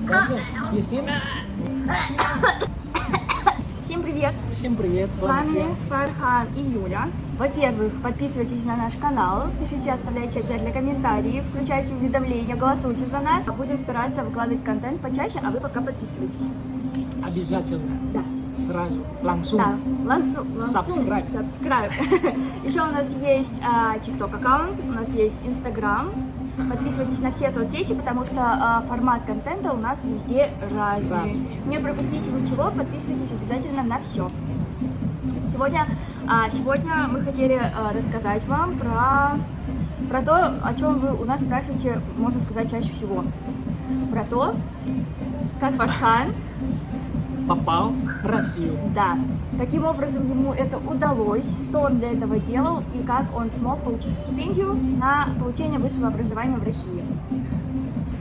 Langsung, Yasmin. Всем привет! Всем привет, С selamat вами siang. Фархан и Юля. Во-первых, подписывайтесь на наш канал, пишите, оставляйте обязательно комментарии, включайте уведомления, голосуйте за нас. Будем стараться выкладывать контент почаще, а вы пока подписывайтесь. Обязательно. Да. Сразу, langsung. Да, Subscribe. subscribe. Еще у нас есть TikTok аккаунт, у нас есть Instagram. Подписывайтесь на все соцсети, потому что формат контента у нас везде разный. Разный. Не пропустите ничего, подписывайтесь обязательно на все. Сегодня мы хотели рассказать вам про то, о чем вы у нас спрашиваете, можно сказать, чаще всего. Про то, как Фархан, Попал в Россию. да, каким образом ему это удалось, что он для этого делал и как он смог получить стипендию на получение высшего образования в России.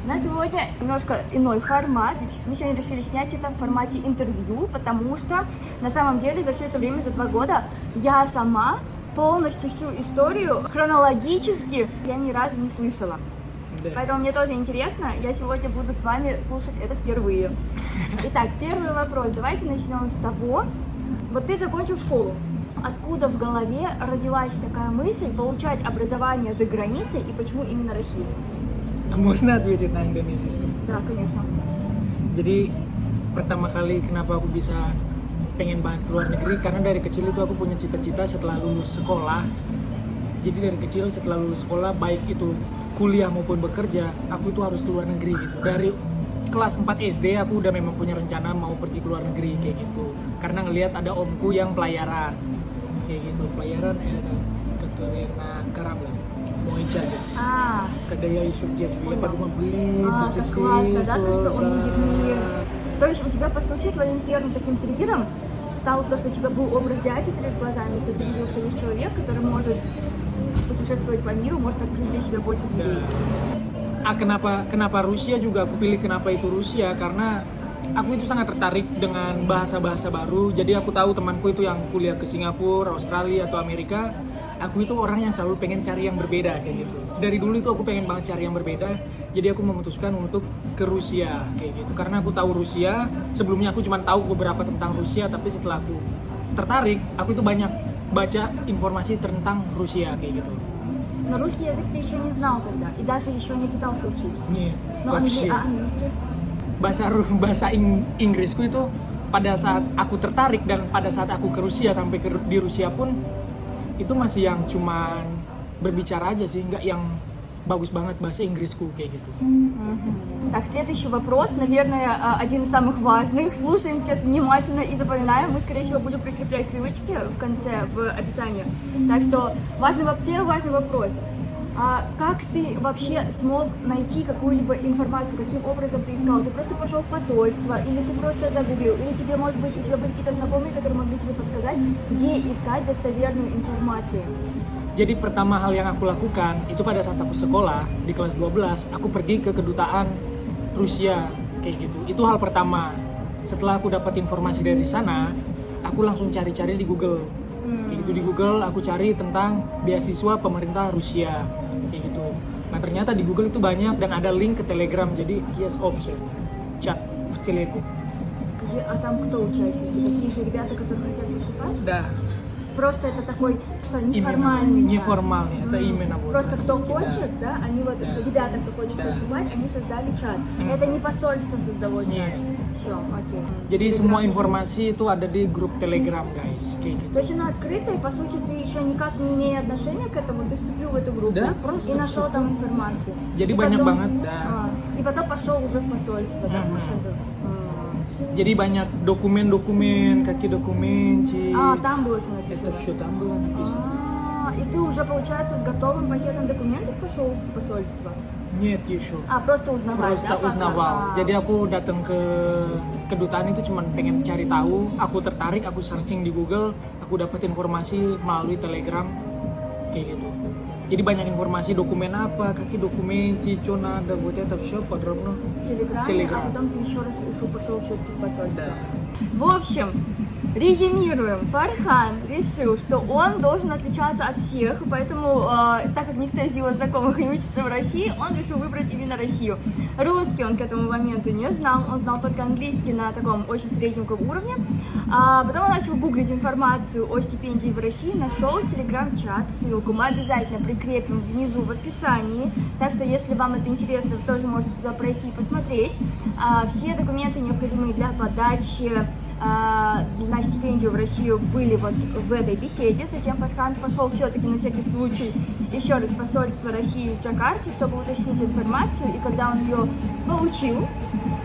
На сегодня немножко иной формат. Мы сегодня решили снять это в формате интервью, потому что на самом деле за все это время, за 2 года, я сама полностью всю историю хронологически я ни разу не слышала. Да. Поэтому мне тоже интересно, я сегодня буду с вами слушать это впервые. Итак, первый вопрос. Давайте начнем с того. Вот ты закончил школу. Откуда в голове родилась такая мысль получать образование за границей и почему именно Россия? Можно ответить на Indonesiaском? Да, конечно. Jadi pertama kali kenapa aku bisa pengen banget keluar negeri karena dari kecil itu aku punya cita-cita setelah lulus sekolah. Jadi dari kecil setelah lulus sekolah baik itu kuliah maupun bekerja, aku itu harus keluar negeri gitu. Dari kelas 4 SD aku udah memang punya rencana mau pergi keluar negeri kayak gitu. Karena ngelihat ada omku yang pelayaran kayak gitu, pelayaran Katarina Karabla. Mau ija gitu. Когда я еще в детстве, я подумал, блин, Так классно, да, то, что он инженер. То есть у тебя, по сути, твоим первым таким триггером стало то, что у тебя был образ дяди перед глазами, что ты видел, что есть человек, который может putешествовать по миру, может открыть для себя больше дверей. Kenapa Rusia juga aku pilih kenapa itu Rusia karena aku itu sangat tertarik dengan bahasa-bahasa baru. Jadi aku tahu temanku itu yang kuliah ke Singapura, Australia atau Amerika. Aku itu orang yang selalu pengen cari yang berbeda kayak gitu. Dari dulu itu aku pengen banget cari yang berbeda. Jadi aku memutuskan untuk ke Rusia kayak gitu. Karena aku tahu Rusia. Sebelumnya aku cuma tahu beberapa tentang Rusia, tapi setelah aku tertarik, aku itu banyak baca informasi tentang Rusia kayak gitu. Но русский язык ты еще не знал тогда, и даже еще не пытался учить. Nih, Но вообще. английский? Bahasa Inggrisku itu pada saat aku tertarik dan pada saat aku ke Rusia sampai di Rusia pun itu masih yang cuman berbicara aja sih, nggak yang bagus banget bahasa Inggrisku kayak gitu. Так, следующий вопрос, наверное, один из самых важных. Слушаем сейчас внимательно и запоминаем. Мы, скорее всего, будем прикреплять ссылочки в конце, в описании. Так что, первый важный вопрос. Как ты вообще смог найти какую-либо информацию? Каким образом ты искал? Ты просто пошел в посольство? Или ты просто загуглил? Или тебе, может быть, у тебя были какие-то знакомые, которые могли тебе подсказать, где искать достоверную информацию? Jadi pertama hal yang aku lakukan itu pada saat aku sekolah di kelas 12, aku pergi ke kedutaan Rusia kayak gitu. Itu hal pertama. Setelah aku dapat informasi dari sana, aku langsung cari-cari di Google. Kayak gitu di Google aku cari tentang beasiswa pemerintah Rusia kayak gitu. Nah ternyata di Google itu banyak dan ada link ke Telegram. Jadi yes option chat в телегу. А там кто участники? Такие же ребята, которые хотят выступать? Да. Просто это такой, что неформальный чат. Неформальный, это именно вот. Просто кто да. хочет, да, они вот, Да. ребята, кто хочет Да. выступать, они создали чат. Это не посольство создало чат. Нет. Все, окей. Jadi Telegram semua чат. informasi itu ada di grup Telegram guys, kayak gitu. То есть она открытая, и по сути ты еще никак не имея отношения к этому, ты вступил в эту группу Да, просто и нашел вступил. там информацию. Jadi И banyak потом- banget, да. И потом пошел уже в посольство, да, Мгм. получается. Jadi banyak dokumen-dokumen, kaki dokumen, Там было все itu написано. что там было написано. И ты уже, получается, с готовым пакетом документов пошел в посольство? Нет еще. Просто узнавать, Просто да? пока? uznawal. Jadi aku datang ke kedutaan itu cuma pengen cari tahu, aku tertarik, aku searching di Google, aku dapat informasi melalui Telegram kayak gitu. Jadi banyak informasi dokumen apa, какие документы, что надо, вот это все подробно. В Телеграме, Телеграм. а потом ты еще раз пошел все-таки в посольство. Да. В общем, резюмируем. Фархан решил, что он должен отличаться от всех, поэтому, так как никто из его знакомых не учится в России, он решил выбрать именно Россию. Русский он к этому моменту не знал, он знал только английский на таком очень средненьком уровне. А потом он начал гуглить информацию о стипендии в России, нашел телеграм-чат, ссылку мы обязательно прикрепим внизу в описании, так что если вам это интересно, вы тоже можете туда пройти и посмотреть. Все документы, необходимые для подачи на стипендию в Россию, были вот в этой беседе. Затем Фархан пошел все-таки на всякий случай еще раз в посольство России в Джакарте, чтобы уточнить информацию, и когда он ее получил,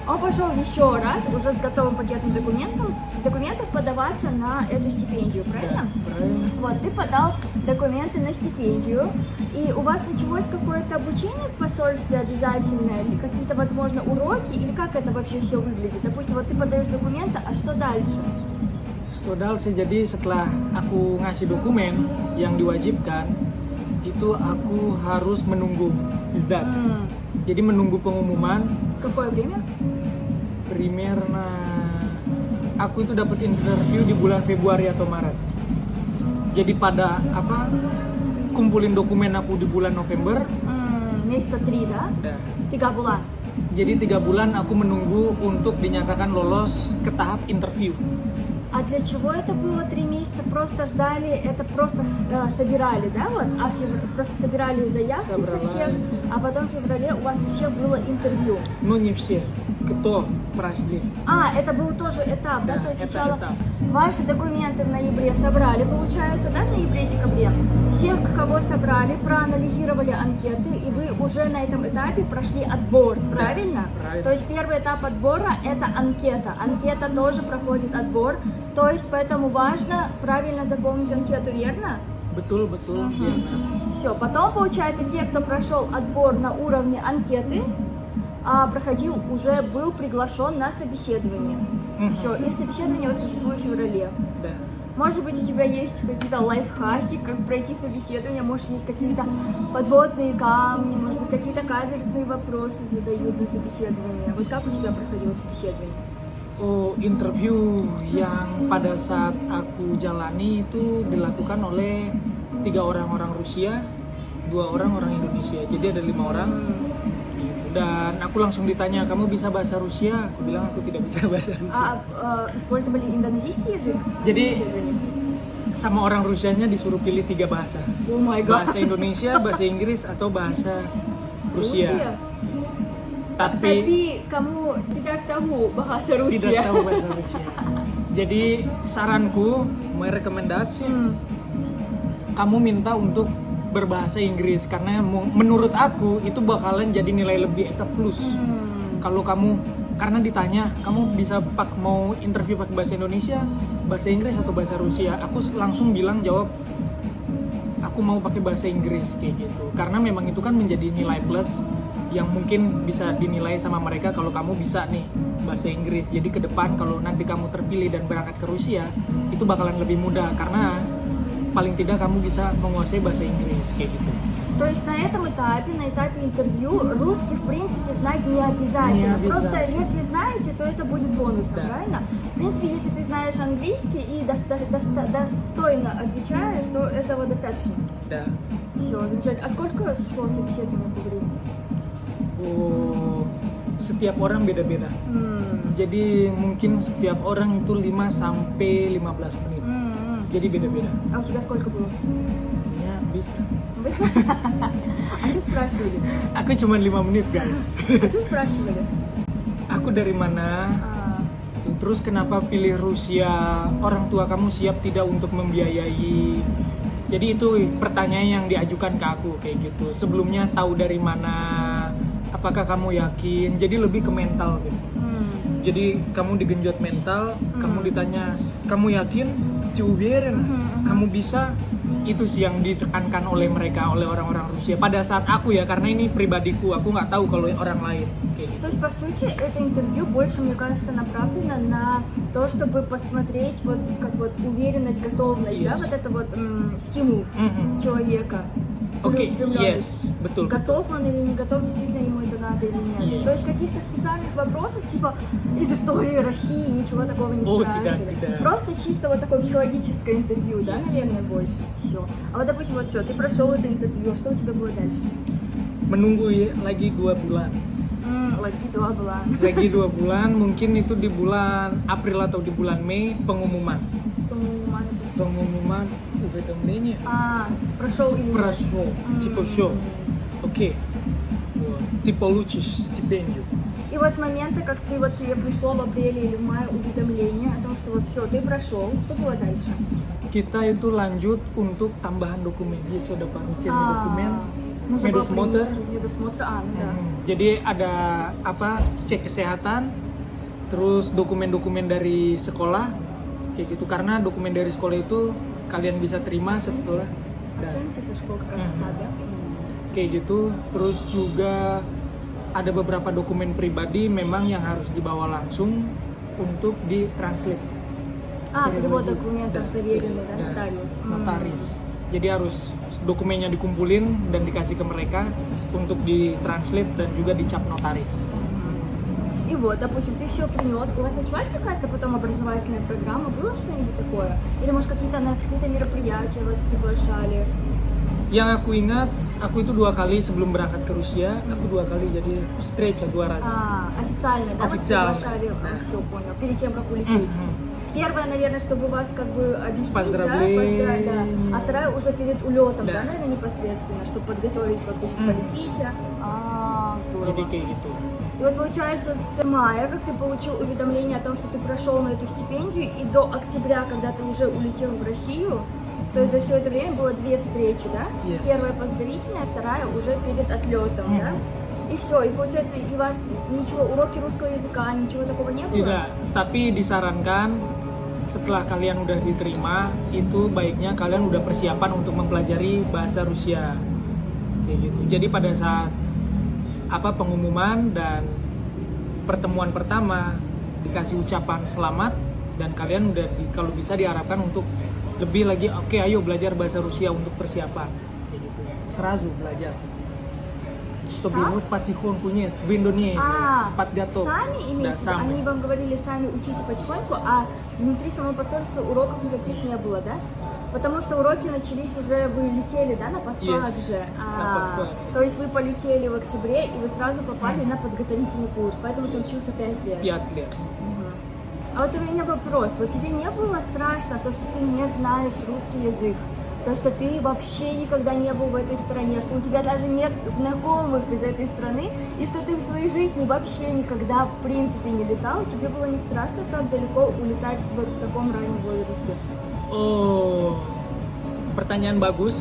он пошел еще раз, уже с готовым пакетом документов подаваться на эту стипендию, правильно? Да, правильно. Вот, ты подал документы на стипендию, и у вас началось какое-то обучение в посольстве обязательное, или какие-то, возможно, уроки, или как это вообще все выглядит? Допустим, вот ты подаешь документы, а что дальше? Что дальше? Jadi setelah aku ngasih dokumen yang diwajibkan, itu aku harus menunggu sdat. Jadi menunggu pengumuman. Какое время? Примерно aku itu dapat interview di bulan Februari atau Maret. Jadi pada kumpulin dokumen aku di bulan November. Месяца 3, да? Да. 3 bulan. Jadi 3 bulan aku menunggu untuk dinyatakan lolos ke tahap interview. А для чего это было 3 месяца? Просто ждали, это просто собирали, да, вот? Просто собирали заявки со всех, а потом в феврале у вас у всех было интервью. Ну не все, кто прошли. Это был тоже этап, да? Да, То есть это сначала этап. ваши документы в ноябре собрали, получается, да, в ноябре-декабре. Всех, кого собрали, проанализировали анкеты, и вы уже на этом этапе прошли отбор, правильно? правильно. То есть первый этап отбора – это анкета. Анкета тоже проходит отбор, то есть поэтому важно правильно заполнить анкету, верно? Betul, верно. Все, потом, получается, те, кто прошел отбор на уровне анкеты, был приглашен на собеседование. Все, и собеседование у вас уже было в феврале. Да. Может быть, у тебя есть какие-то лайфхаки, как пройти собеседование, может, есть какие-то подводные камни, может быть, какие-то каверзные вопросы задают на собеседование. Вот как у тебя проходило собеседование? Interview yang pada saat aku jalani itu dilakukan oleh 3 orang Rusia, 2 orang Indonesia. Jadi ada 5 orang. Dan aku langsung ditanya, kamu bisa bahasa Rusia? Aku bilang aku tidak bisa bahasa Rusia. Использовали индонезийский язык? Jadi sama orang Rusianya disuruh pilih 3 bahasa. Oh my god. Bahasa Indonesia, bahasa Inggris, atau bahasa Rusia. Tapi kamu tidak tahu bahasa Rusia. Tidak tahu bahasa Rusia. Jadi saranku, merekomendasi kamu minta untuk berbahasa Inggris karena menurut aku itu bakalan jadi nilai lebih eta plus. Kalau kamu karena ditanya kamu bisa mau interview pakai bahasa Indonesia, bahasa Inggris atau bahasa Rusia, aku langsung jawab aku mau pakai bahasa Inggris kayak gitu. Karena memang itu kan menjadi nilai plus yang mungkin bisa dinilai sama mereka kalau kamu bisa nih bahasa Inggris. Jadi ke depan kalau nanti kamu terpilih dan berangkat ke Rusia, itu bakalan lebih mudah karena paling tidak kamu bisa menguasai bahasa Inggris kayak gitu. То есть на этом этапе, на этапе интервью, русский в принципе знать не обязательно. Просто если знаете, то это будет бонусом, да. Правильно? В принципе, если ты знаешь английский и достойно отвечаешь, то этого достаточно. Да. Все, замечательно. А сколько шло собеседование по времени? Setiap orang beda-beda. Jadi mungkin setiap orang itu 5 sampai 15 menit. Jadi beda-beda. А у тебя сколько было? Ya, bisa. А что спрашивали? Aku cuma 5 menit, guys. А что спрашивали? Aku dari mana? Terus kenapa pilih Rusia? Orang tua kamu siap tidak untuk membiayai? Jadi itu pertanyaan yang diajukan ke aku kayak gitu. Sebelumnya tahu dari mana? Apakah kamu yakin? Jadi lebih ke mental gitu. Jadi kamu digenjot mental, kamu ditanya, kamu yakin? Uverin, kamu bisa? Itu sih yang ditekankan oleh mereka, oleh orang-orang Rusia. Pada saat aku ya, karena ini pribadiku, aku nggak tahu kalau orang lain. Kayak gitu. То есть, по сути, это интервью больше, мне кажется, направлено на то, чтобы посмотреть вот как вот уверенность, готовность, да, вот это вот стимул человека. Окей, целеустремленность. yes, betul. Готов он или не готов, действительно ему это надо или нет. Yes. То есть каких-то специальных вопросов, типа из истории России, ничего такого не О, спрашивали. tidak. Просто чисто вот такое психологическое интервью, да, наверное, больше. Все. А вот, допустим, вот все, ты прошел это интервью, что у тебя было дальше? Menunggu ya, lagi 2 bulan. Lagi 2 bulan. Lagi 2 bulan, mungkin itu di bulan April atau di bulan Mei pengumuman. Pengumuman itu. Pengumuman уведомление. Прошел или нет? Прошел. Типа все. Окей. Вот. Ты получишь стипендию. И вот с момента, как ты вот тебе пришло в апреле или в мае уведомление о том, что вот все, ты прошел, что было дальше? Kita itu lanjut untuk tambahan dokumen. Jadi sudah pengisian dokumen. Нужно было Медосмотр. принести медосмотр. Ну да. Jadi ada apa? Cek kesehatan, terus dokumen-dokumen dari sekolah, kayak gitu. Karena dokumen dari sekolah itu kalian bisa terima setelah Оценки со школ как раз да? kayak gitu. Terus juga ada beberapa dokumen pribadi memang yang harus dibawa langsung untuk ditranslate. Перевод документов заверенный, да, Dan нотариус. notaris. Jadi harus dokumennya dikumpulin dan dikasih ke mereka untuk ditranslate dan juga dicap notaris. И вот, допустим, ты все принес, у вас началась какая-то потом образовательная программа, было что-нибудь такое? Или, может, на какие-то мероприятия вас приглашали? Yang aku ingat, aku itu 2 kali sebelum berangkat ke Rusia, aku 2 kali jadi встреча 2 раза. Официально, да, Официально, вас приглашали? да. Все, понял. Перед тем, как улететь. Первая, наверное, чтобы вас как бы объяснить, Поздравления. да, а вторая уже перед улетом, Да. да, наверное, непосредственно, чтобы подготовить, вот вы сейчас полетите. Здорово. Jadi kayak gitu. И вот получается с мая, как ты получил уведомление о том, что ты прошел на эту стипендию, и до октября, когда ты уже улетел в Россию, то есть за все это время было 2 встречи, да? Yes. Первая поздравительная, вторая уже перед отлетом, да? И все, и получается, и у вас ничего, уроки русского языка, ничего такого не было? Tidak, tapi disarankan setelah kalian udah diterima, itu baiknya kalian udah persiapan untuk mempelajari bahasa Rusia. Kayak gitu. Jadi pada saat pengumuman dan pertemuan pertama dikasih ucapan selamat dan kalian udah kalau bisa diharapkan untuk lebih lagi oke, ayo belajar bahasa Rusia untuk persiapan. Kayak gitu. Сразу belajar. Чтобы вот потихоньку нет, в Индонезии, подготовка. Сами имеете, Да, сами. они вам говорили, сами учите потихоньку, а внутри самого посольства уроков никаких не было, да? Потому что уроки начались уже, вы летели, да, на подфак Yes, же? на подфак. То есть вы полетели в октябре, и вы сразу попали на подготовительный курс, поэтому ты учился 5 лет. 5 лет. А вот у меня вопрос, вот тебе не было страшно то, что ты не знаешь русский язык? То, что ты вообще никогда не был в этой стране, что у тебя даже нет знакомых из этой страны, и что ты в своей жизни вообще никогда в принципе не летал, тебе было не страшно так далеко улетать вот в таком раннем возрасте? Oh, pertanyaan bagus.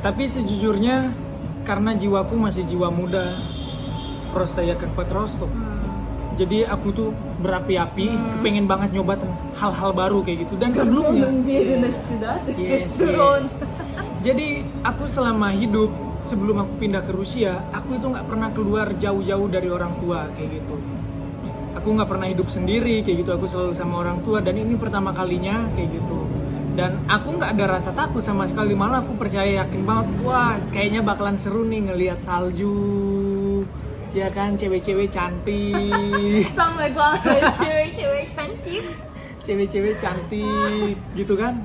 Tapi sejujurnya karena jiwaku masih jiwa muda, просто я как подросток. Jadi aku tuh berapi-api, kepengen banget nyoba hal-hal baru kayak gitu. Dan sebelumnya, yes. Jadi aku selama hidup sebelum aku pindah ke Rusia, aku itu nggak pernah keluar jauh-jauh dari orang tua kayak gitu. Aku nggak pernah hidup sendiri kayak gitu. Aku selalu sama orang tua dan ini pertama kalinya kayak gitu. Dan aku nggak ada rasa takut sama sekali, malah aku percaya yakin banget, wah kayaknya bakalan seru nih ngelihat salju. Ya kan, cewek-cewek cantik. Самое главное, cewek-cewek cantik. Cewek-cewek cantik, gitu kan?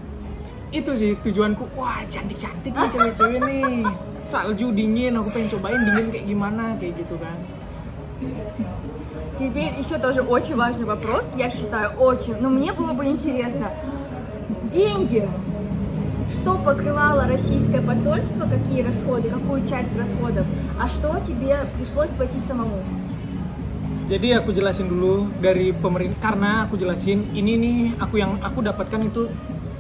Itu sih tujuanku. Wah, cantik-cantik nih cewek-cewek nih. Salju dingin, aku pengen cobain dingin kayak gimana, kayak gitu kan. Теперь еще тоже очень важный вопрос, я считаю, очень, но мне было бы интересно. Деньги. Что покрывало российское посольство, какие расходы, какую часть расходов, а что тебе пришлось платить самому? Jadi aku jelasin dulu dari pemerintah, karena aku jelasin ini nih aku dapatkan itu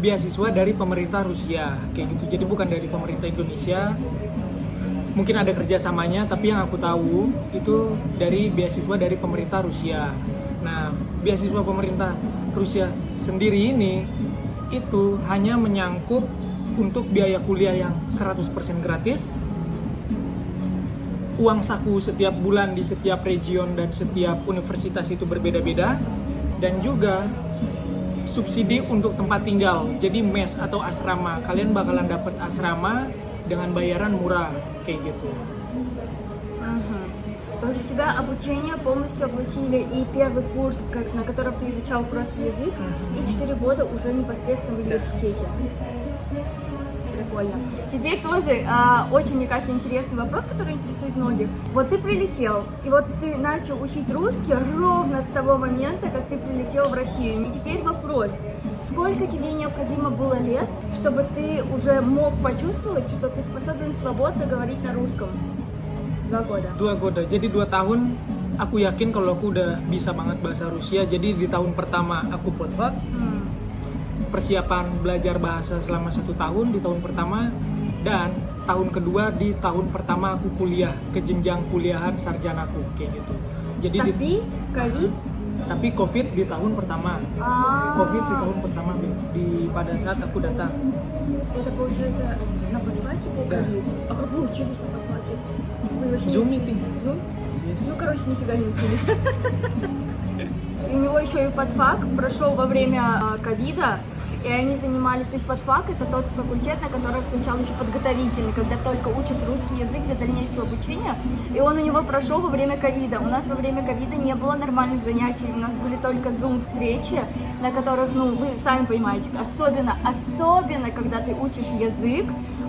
beasiswa dari pemerintah Rusia kayak gitu. Jadi bukan dari pemerintah Indonesia. Mungkin ada kerjasamanya, tapi yang aku tahu itu dari beasiswa dari pemerintah Rusia. Nah, beasiswa pemerintah Rusia sendiri ini itu hanya menyangkut untuk biaya kuliah yang 100% gratis, uang saku setiap bulan di setiap region dan setiap universitas itu berbeda-beda, dan juga subsidi untuk tempat tinggal. Jadi mes atau asrama. Kalian bakalan dapat asrama dengan bayaran murah kayak gitu. Мгм. То есть у тебя обучение полностью оплатили и первый курс, на котором ты изучал просто язык, и 4 года уже непосредственно в университете. Прикольно. Теперь тоже очень, мне кажется, интересный вопрос, который интересует многих. Вот ты прилетел, и вот ты начал учить русский ровно с того момента, как ты прилетел в Россию. И теперь вопрос, сколько тебе необходимо было лет, чтобы ты уже мог почувствовать, что ты способен свободно говорить на русском? 2 года. 2 гоda. Jadi 2 tahun aku yakin kalau aku udah bisa banget bahasa Rusia. Jadi di tahun pertama aku podfak. Persiapan belajar bahasa selama 1 tahun di tahun pertama, dan tahun kedua di tahun pertama aku kuliah ke jenjang kuliahan sarjanaku kayak gitu. Jadi tapi COVID di tahun pertama. COVID di tahun pertama pada saat aku datang. Это получается на подфаке был Да. ковид? А как вы учились на подфаке? Вы вообще не Zoom учились? meeting. Zoom? Yes. Ну, короче, нифига не учились. И у него еще и подфак прошел во время ковида, и они занимались, то есть подфак это тот факультет, на котором сначала еще подготовительный, когда только учат русский язык для дальнейшего обучения, и он у него прошел во время ковида. У нас во время ковида не было нормальных занятий, у нас были только зум-встречи, на которых, ну, вы сами понимаете, особенно, когда ты учишь язык,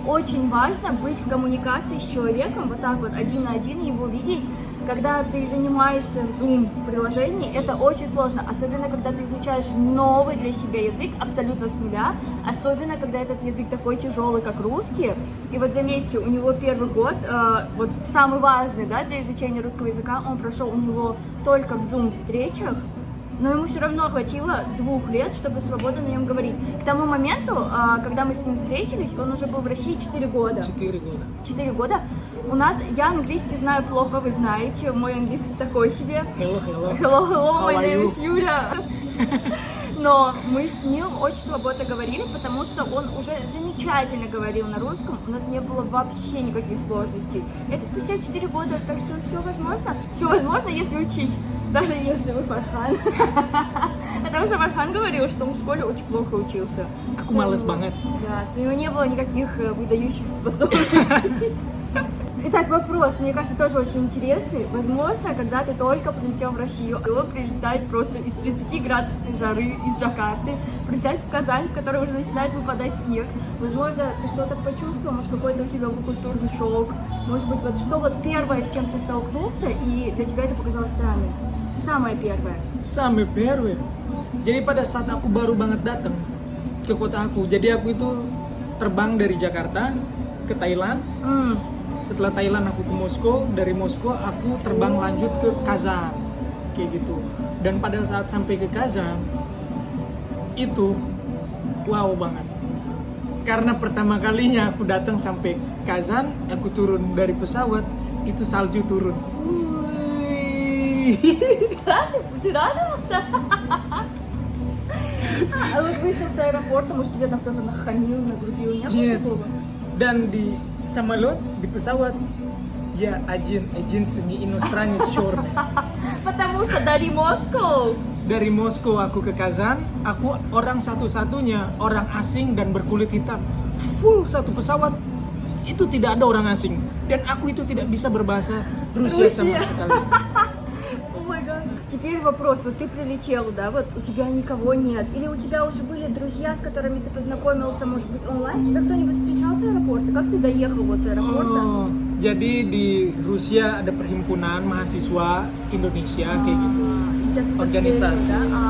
очень важно быть в коммуникации с человеком, вот так вот, один на один, его видеть. Когда ты занимаешься в Zoom-приложении, это очень сложно, особенно когда ты изучаешь новый для себя язык абсолютно с нуля, особенно когда этот язык такой тяжелый, как русский. И вот заметьте, у него первый год, вот самый важный, да, для изучения русского языка, он прошел у него только в Zoom-встречах, но ему все равно хватило 2 лет, чтобы свободно на нем говорить. К тому моменту, когда мы с ним встретились, он уже был в России 4 года. 4 года. 4 года. У нас, я английский знаю плохо, вы знаете, мой английский такой себе. Hello. Hello, my How are name you? is Юля. Но мы с ним очень свободно говорили, потому что он уже замечательно говорил на русском, у нас не было вообще никаких сложностей. Это спустя 4 года, так что все возможно, если учить, даже если вы Фархан. Потому что Фархан говорил, что он в школе очень плохо учился. Aku males banget. Да, что у него не было никаких выдающихся способностей. Итак, вопрос, мне кажется, тоже очень интересный. Возможно, когда ты только прилетел в Россию, было прилетать просто из 30-градусной жары из Джакарты, прилетать в Казань, в которой уже начинает выпадать снег. Возможно, ты что-то почувствовал, может, какой-то у тебя был культурный шок. Может быть, вот что вот первое, с чем ты столкнулся, и для тебя это показалось странным? Самое первое. Sampai PRW. Jadi pada saat aku baru banget datang ke kota aku, jadi aku itu terbang dari Jakarta ke Thailand. Setelah Thailand aku ke Moskow, dari Moskow aku terbang lanjut ke Kazan kayak gitu. Dan pada saat sampai ke Kazan itu wow banget, karena pertama kalinya aku datang sampai Kazan, aku turun dari pesawat, itu salju turun. Ты радовался? А вот вышел с аэропорта, может, тебе там кто-то нахамил, нагрубил, не было Нет. такого? Dan di самолет, di pesawat, ya agent seni иностранец черный. Потому что dari Moskow. Dari Moskow aku ke Kazan, aku orang satu-satunya orang asing dan berkulit hitam. Full satu pesawat, itu tidak ada orang asing. Dan aku itu tidak bisa berbahasa Rusia sama sekali. О май гад. Теперь вопрос, вот ты прилетел, да, вот у тебя никого нет, или у тебя уже были друзья, с которыми ты познакомился, может быть, онлайн? Тебя кто-нибудь встречал с аэропорта? Как ты доехал вот с аэропорта? Oh, jadi di Rusia ada perhimpunan mahasiswa Indonesia kayak gitu. Тебя кто-то Organisasi. встретил, да?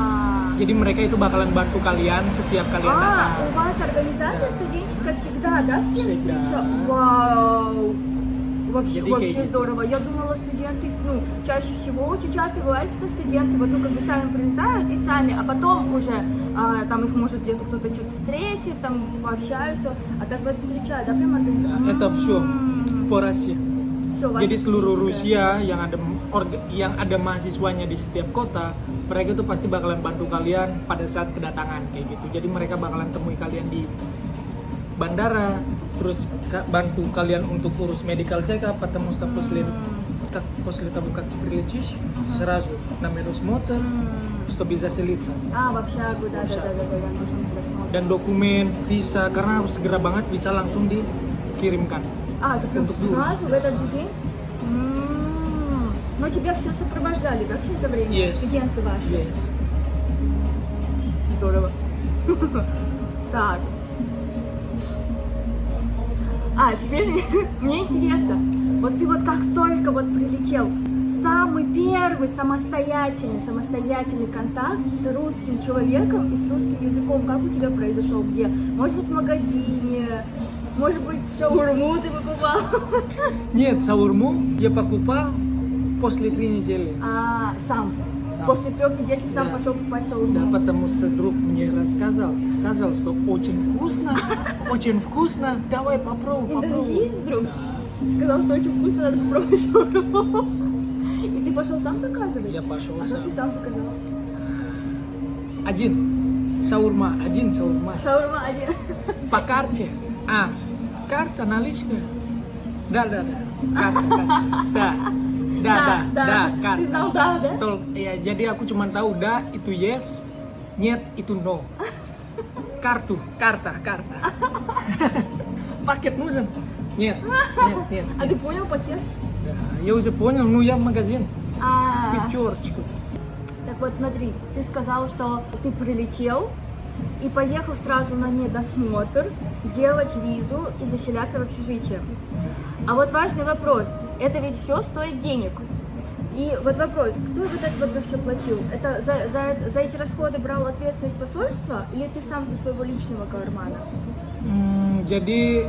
Jadi mereka itu bakalan bantu kalian setiap kalian datang. У вас организация студенческая всегда, да, всем Всегда. встреча? Вау! Вообще, Jadi вообще kayak gitu. здорово. Я думала, студенты, ну, чаще всего, очень часто бывает, что студенты, вот, ну, как бы сами прилетают и сами, а потом уже, там их может где-то кто-то что-то встретит, там пообщаются, а так вас встречают, да, прям организация? Это все по России. Всё, Jadi ваша seluruh студенческая. Rusia yang ada mahasiswanya di setiap kota, mereka tuh pasti bakalan bantu kalian pada saat kedatangan kayak gitu. Jadi mereka bakalan temui kalian di bandara, terus bantu kalian untuk urus medical check up, atau mustapuslin как после того, как ты прилетишь, сразу на медосмотр, чтобы заселиться. В общагу, да, нужен досмотр. Dan dokumen, visa, karena harus segera banget visa langsung dikirimkan. Это прям Untuk dulu. сразу, в этот же день? Но тебя все сопровождали, да, все это время? Yes. Студенты ваши? Yes. Здорово. Так. Теперь мне интересно. Вот ты вот как только вот прилетел, самый первый самостоятельный контакт с русским человеком и с русским языком, как у тебя произошел? Где? Может быть, в магазине? Может быть, шаурму ты покупал? Нет, шаурму я покупал после 3 недели. Сам? Сам. После 3 недель ты сам Да. пошел покупать Да, шаурму? потому что друг мне сказал, что очень вкусно, давай попробуй. Индонезиец, друг? Сказал, что очень вкусно, надо попробовать шаурму. И ты пошел сам заказывать? Я пошел Что сам. ты сам заказал? Один шаурма. Шаурма один. По карте. Карта наличная. Да. Карта. Да, карта. Ты знал да? Betul. Ya, jadi aku cuma tahu da itu yes, nyet itu no. Карта. Пакет нужен? Нет. А ты понял пакет? Да, я уже понял, я в магазин. Так Пятерочку. вот смотри, ты сказал, что ты прилетел и поехал сразу на медосмотр, делать визу и заселяться в общежитие. А вот важный вопрос, это ведь все стоит денег. И вот вопрос, кто вот это вот за все платил? Это за эти расходы брал ответственность посольства или ты сам со своего личного кармана? Jadi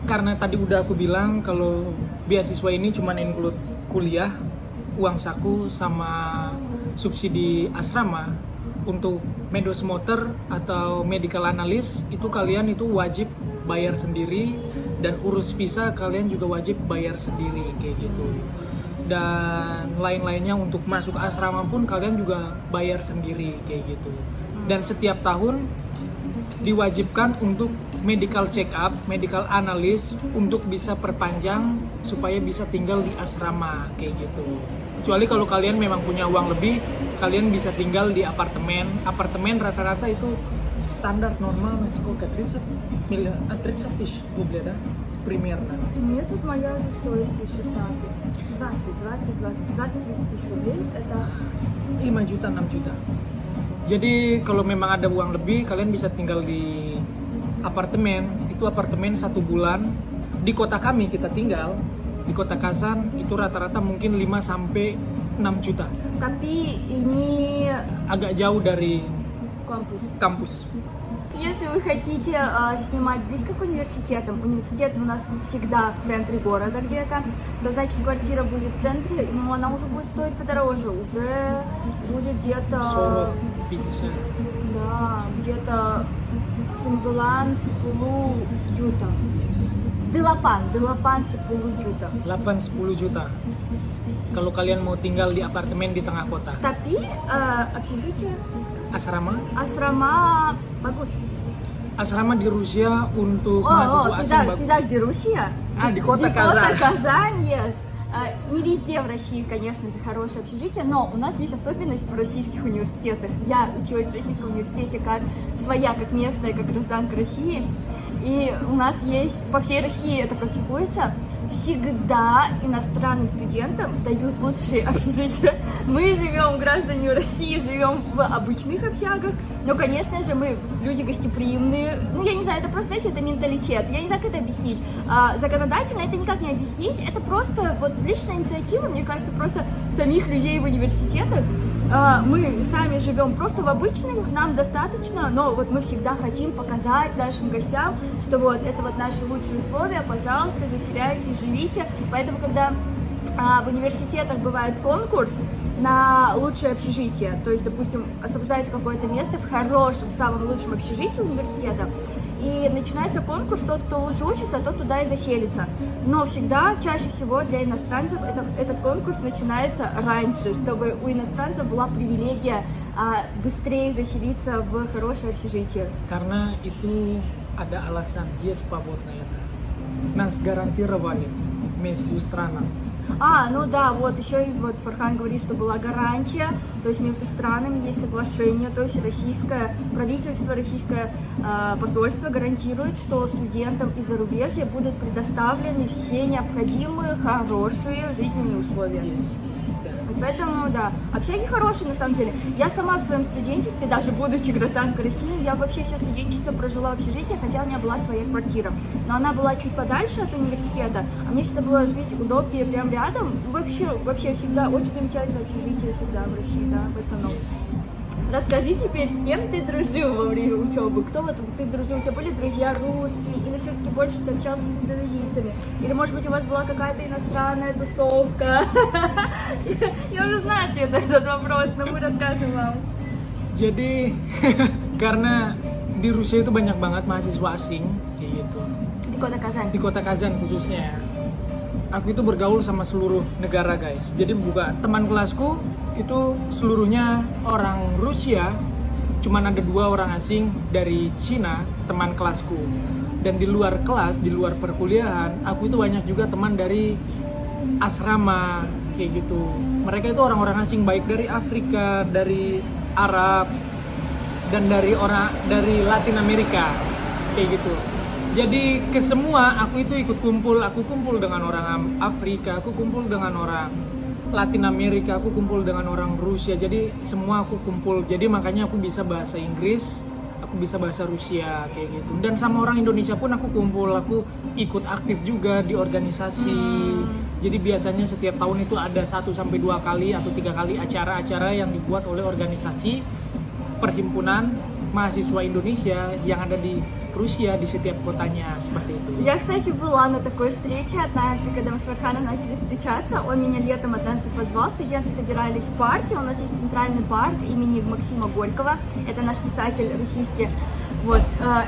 karena tadi udah aku bilang kalau beasiswa ini cuma include kuliah, uang saku sama subsidi asrama. Untuk medosmoter atau medical analyst itu kalian itu wajib bayar sendiri, dan urus visa kalian juga wajib bayar sendiri kayak gitu. Dan lain-lainnya untuk masuk asrama pun kalian juga bayar sendiri kayak gitu. Dan setiap tahun diwajibkan untuk medical check up, medical analyst untuk bisa perpanjang supaya bisa tinggal di asrama kayak gitu. Kecuali kalau kalian memang punya uang lebih, kalian bisa tinggal di apartemen. Apartemen rata-rata itu standar normal сколько 30 тысяч рублей, да? Примерно. Нет, тут моя же стоит 20-30 тысяч рублей. Это 5 juta, 6 juta. Jadi kalau memang ada uang lebih, kalian bisa tinggal di apartemen. Itu apartemen 1 bulan. Di kota kami kita tinggal, di kota Kazan itu rata-rata mungkin 5 sampai 6 juta. Tapi ini Agak jauh dari кампус. kampus. Если вы хотите снимать близко к университетам, университет у нас всегда в центре города где-то, то значит квартира будет в центре, но она уже будет стоить подороже, уже будет где-то... 40-50. Да, где-то 9 juta. Yes. 8 juta. 8-10 juta. Kalau kalian mau tinggal di apartemen di tengah kota. Tapi общежитие, Asrama bagus. Asrama di Rusia untuk mahasiswa asing bagus. Tidak di Rusia. Di kota Казань. Казань, yes. Не везде в России, конечно же, хорошее общежитие, но у нас есть особенность в российских университетах. Я училась в российском университете как своя, как местная, как гражданка России. И у нас есть, по всей России это практикуется, всегда иностранным студентам дают лучшие общежития. Мы живем, граждане России, живем в обычных общагах, но, конечно же, мы люди гостеприимные. Ну, я не знаю, это просто, знаете, это менталитет. Я не знаю, как это объяснить. Законодательно это никак не объяснить. Это просто вот личная инициатива, мне кажется, просто самих людей в университетах. Мы сами живем просто в обычных, нам достаточно, но вот мы всегда хотим показать нашим гостям, что вот это вот наши лучшие условия, пожалуйста, заселяйтесь, живите. Поэтому, когда в университетах бывает конкурс на лучшее общежитие, то есть, допустим, освобождается какое-то место в хорошем, в самом лучшем общежитии университета, и начинается конкурс, тот, кто лучше учится, тот туда и заселится. Но всегда, чаще всего для иностранцев этот конкурс начинается раньше, чтобы у иностранцев была привилегия быстрее заселиться в хорошее общежитие. Karena itu ada alasan, есть повод на это. Нас гарантировали местную страну. Ну да, вот еще и вот Фархан говорит, что была гарантия, то есть между странами есть соглашение, то есть российское правительство, российское посольство гарантирует, что студентам из зарубежья будут предоставлены все необходимые хорошие жизненные условия. Поэтому, да, общаги хорошие на самом деле. Я сама в своем студенчестве, даже будучи гражданкой России, я вообще все студенчество прожила в общежитии, хотя у меня была своя квартира. Но она была чуть подальше от университета, а мне всегда было жить удобнее прям рядом. Вообще всегда очень замечательное общежитие всегда в России, да, в основном. Расскажи теперь, с кем ты дружил во время учебы? Кто вот ты дружил? У тебя были друзья русские? Или все-таки больше ты общался с индонезийцами? Или, может быть, у вас была какая-то иностранная тусовка? Я уже знаю ответ на этот вопрос, но мы расскажем вам. Jadi karena di Rusia itu banyak banget mahasiswa asing kayak gitu. Di kota Kazan. Di kota Kazan khususnya. Aku itu bergaul sama seluruh negara, guys. Jadi bukan teman kelasku itu seluruhnya orang Rusia, cuman ada 2 orang asing dari Cina, teman kelasku. Dan di luar kelas, di luar perkuliahan, aku itu banyak juga teman dari asrama kayak gitu. Mereka itu orang-orang asing, baik dari Afrika, dari Arab, dan dari Latin Amerika kayak gitu. Jadi ke semua aku itu ikut kumpul, aku kumpul dengan orang Afrika, aku kumpul dengan orang Latin Amerika, aku kumpul dengan orang Rusia. Jadi semua aku kumpul. Jadi makanya aku bisa bahasa Inggris, aku bisa bahasa Rusia kayak gitu. Dan sama orang Indonesia pun aku kumpul, aku ikut aktif juga di organisasi. Jadi biasanya setiap tahun itu ada 1 sampai 2 kali atau 3 kali acara-acara yang dibuat oleh organisasi perhimpunan mahasiswa Indonesia yang ada di Rusia, di setiap котanya, seperti itu. Я, кстати, была на такой встрече однажды, когда мы с Фарханом начали встречаться. Он меня летом однажды позвал, студенты собирались в парке. У нас есть центральный парк имени Максима Горького. Это наш писатель российский. Вот.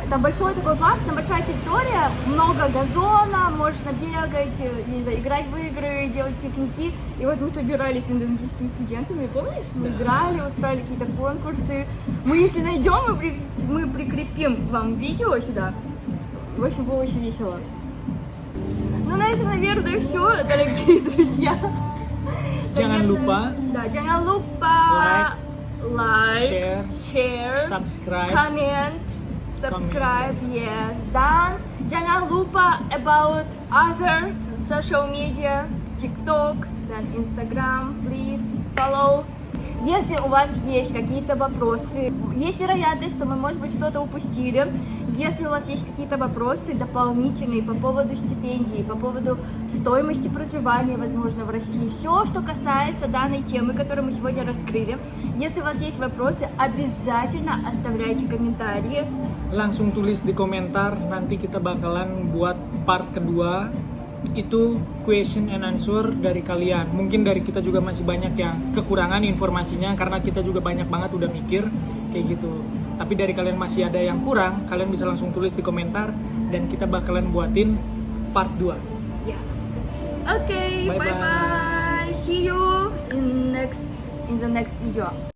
Там большой такой парк, там большая территория, много газона, можно бегать, не знаю, играть в игры, делать пикники. И вот мы собирались с индонезийскими студентами, помнишь? Мы играли, устраивали какие-то конкурсы. Мы, если найдем, мы прикрепим вам видео сюда. В общем, было очень весело. Ну, на этом, наверное, все, дорогие друзья. Jangan lupa, да, jangan lupa like, share, subscribe, yes. Dan jangan lupa about other social media, TikTok dan Instagram, please follow. Если у вас есть какие-то вопросы, есть вероятность, что мы, может быть, что-то упустили. Если у вас есть какие-то вопросы дополнительные по поводу стипендий, по поводу стоимости проживания, возможно, в России, все, что касается данной темы, которую мы сегодня раскрыли, если у вас есть вопросы, обязательно оставляйте комментарии. Langsung tulis di komentar, nanti kita bakalan buat part kedua. Itu question and answer dari kalian. Mungkin dari kita juga masih banyak yang kekurangan informasinya karena kita juga banyak banget udah mikir kayak gitu. Tapi dari kalian masih ada yang kurang, kalian bisa langsung tulis di komentar dan kita bakalan buatin part 2. Yes. Okay, bye bye. See you in the next video.